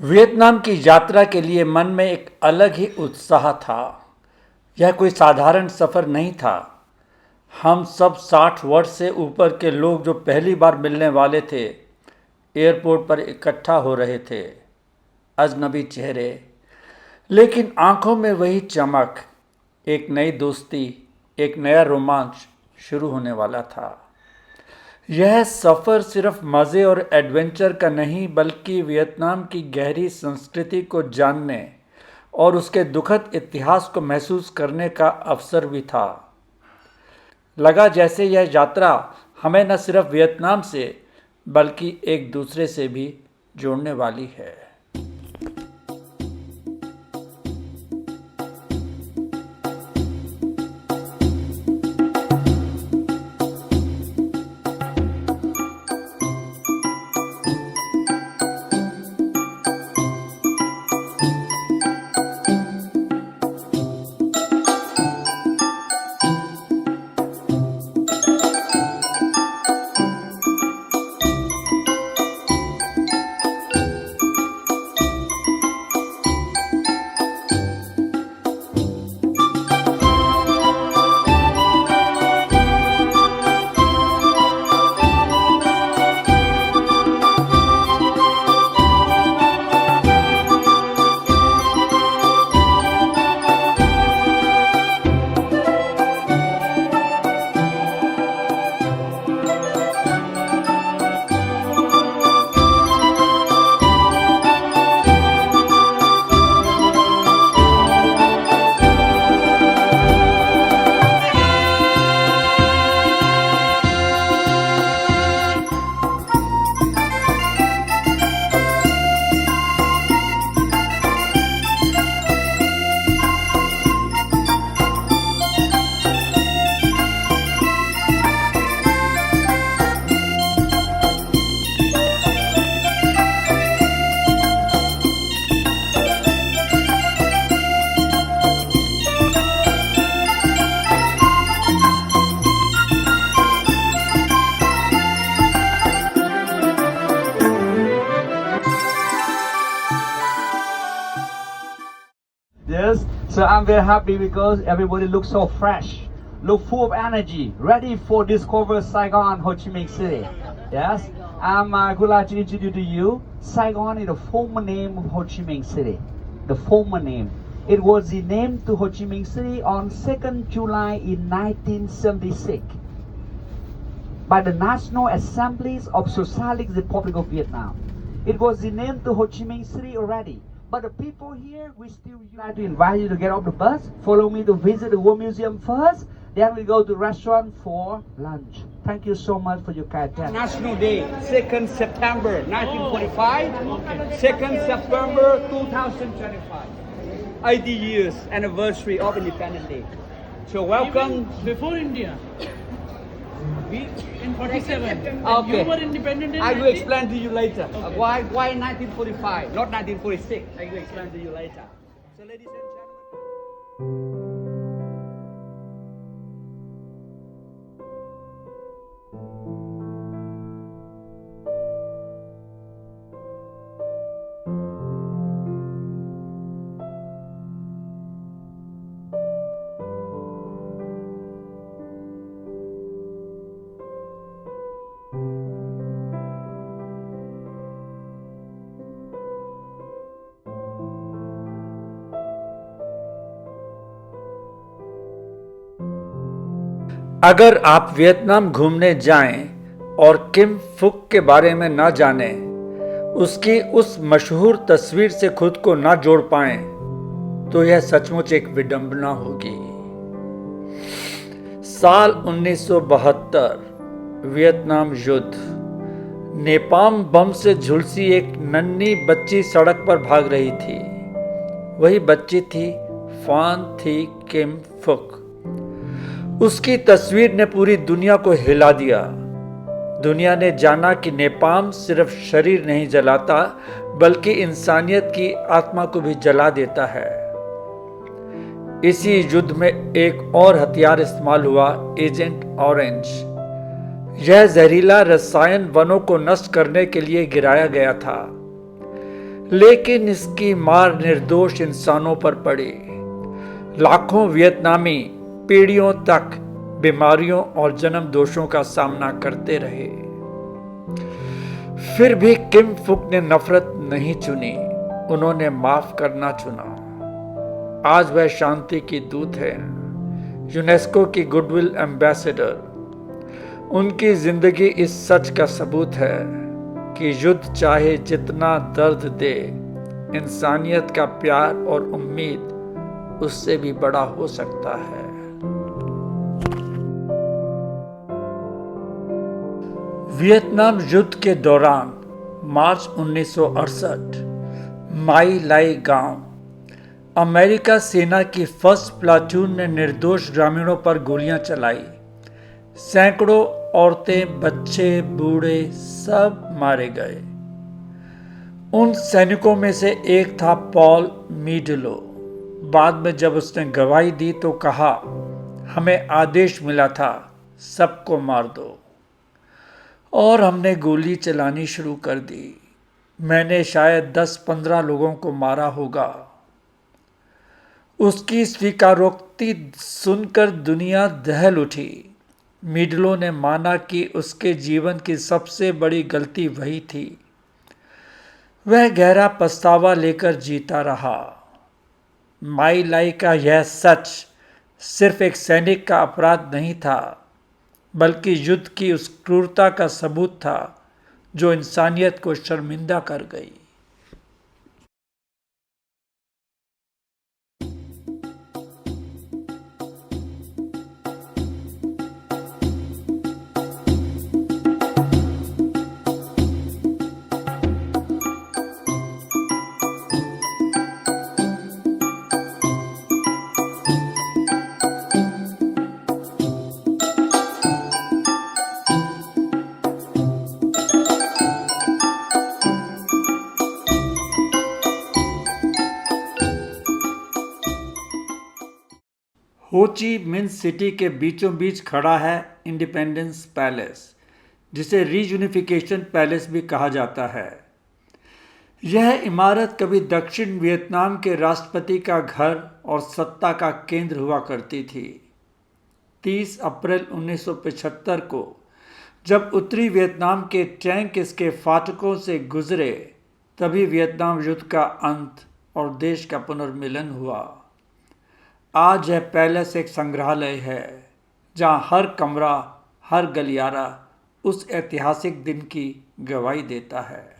Vietnam की यात्रा के लिए मन में एक अलग ही उत्साह था। यह कोई साधारण सफ़र नहीं था। हम सब 60 वर्ष से ऊपर के लोग जो पहली बार मिलने वाले थे, एयरपोर्ट पर इकट्ठा हो रहे थे। अजनबी चेहरे, लेकिन आंखों में वही चमक। एक नई दोस्ती, एक नया रोमांच शुरू होने वाला था। यह सफ़र सिर्फ मज़े और एडवेंचर का नहीं, बल्कि वियतनाम की गहरी संस्कृति को जानने और उसके दुखद इतिहास को महसूस करने का अवसर भी था। लगा जैसे यह यात्रा हमें न सिर्फ वियतनाम से, बल्कि एक दूसरे से भी जोड़ने वाली है। Yes, so I'm very happy because everybody looks so fresh, look full of energy, ready for discover Saigon, Ho Chi Minh City. Yes, would like to introduce to you, Saigon is the former name of Ho Chi Minh City. The former name. It was the name to Ho Chi Minh City on 2nd July in 1976 by the National Assemblies of Socialist Republic of Vietnam. It was the name to Ho Chi Minh City already. But the people here, we still like to invite you to get off the bus, follow me to visit the War Museum first, then we go to restaurant for lunch. Thank you so much for your kind attention. National Day, 2nd September 1945, 2nd September 2025. 80 years anniversary of Independence Day. So welcome. Before India. We in 47. Okay. You were independent in I will 19? explain to you later. Okay. Why 1945, not 1946. I will explain to you later. So ladies and gentlemen. अगर आप Vietnam घूमने जाएं और किम फुक के बारे में ना जानें, उसकी उस मशहूर तस्वीर से खुद को ना जोड़ पाएं, तो यह सचमुच एक विडंबना होगी। साल 1972, वियतनाम युद्ध। नेपाम बम से झुलसी एक नन्ही बच्ची सड़क पर भाग रही थी। वही बच्ची थी फान थी किम फुक। उसकी तस्वीर ने पूरी दुनिया को हिला दिया। दुनिया ने जाना कि नेपाम सिर्फ शरीर नहीं जलाता, बल्कि इंसानियत की आत्मा को भी जला देता है। इसी युद्ध में एक और हथियार इस्तेमाल हुआ, एजेंट ऑरेंज। यह जहरीला रसायन वनों को नष्ट करने के लिए गिराया गया था। लेकिन इसकी मार निर्दोष इंसानों पर पड़ी। लाखों वियतनामी पीढ़ियों तक बीमारियों और जन्म दोषों का सामना करते रहे। फिर भी किम फुक ने नफरत नहीं चुनी, उन्होंने माफ करना चुना। आज वह शांति की दूत है, यूनेस्को की गुडविल एम्बेसडर। उनकी जिंदगी इस सच का सबूत है कि युद्ध चाहे जितना दर्द दे, इंसानियत का प्यार और उम्मीद उससे भी बड़ा हो सकता है। वियतनाम युद्ध के दौरान मार्च 1968 माई लाई गांव, अमेरिका सेना की फर्स्ट प्लाटून ने निर्दोष ग्रामीणों पर गोलियां चलाई। सैकड़ों औरतें, बच्चे, बूढ़े सब मारे गए। उन सैनिकों में से एक था पॉल मीडलो। बाद में जब उसने गवाही दी तो कहा, हमें आदेश मिला था सबको मार दो, और हमने गोली चलानी शुरू कर दी। मैंने शायद 10-15 लोगों को मारा होगा। उसकी स्वीकारोक्ति सुनकर दुनिया दहल उठी। मीडलो ने माना कि उसके जीवन की सबसे बड़ी गलती वही थी। वह गहरा पछतावा लेकर जीता रहा। माई लाई का यह सच सिर्फ एक सैनिक का अपराध नहीं था, बल्कि युद्ध की उस क्रूरता का सबूत था जो इंसानियत को शर्मिंदा कर गई। हो ची मिन्ह सिटी के बीचों बीच खड़ा है इंडिपेंडेंस पैलेस, जिसे रीयूनिफिकेशन पैलेस भी कहा जाता है। यह इमारत कभी दक्षिण वियतनाम के राष्ट्रपति का घर और सत्ता का केंद्र हुआ करती थी। 30 अप्रैल 1975 को जब उत्तरी वियतनाम के टैंक इसके फाटकों से गुजरे, तभी वियतनाम युद्ध का अंत और देश का पुनर्मिलन हुआ। आज यह पैलेस एक संग्रहालय है, जहां हर कमरा, हर गलियारा उस ऐतिहासिक दिन की गवाही देता है।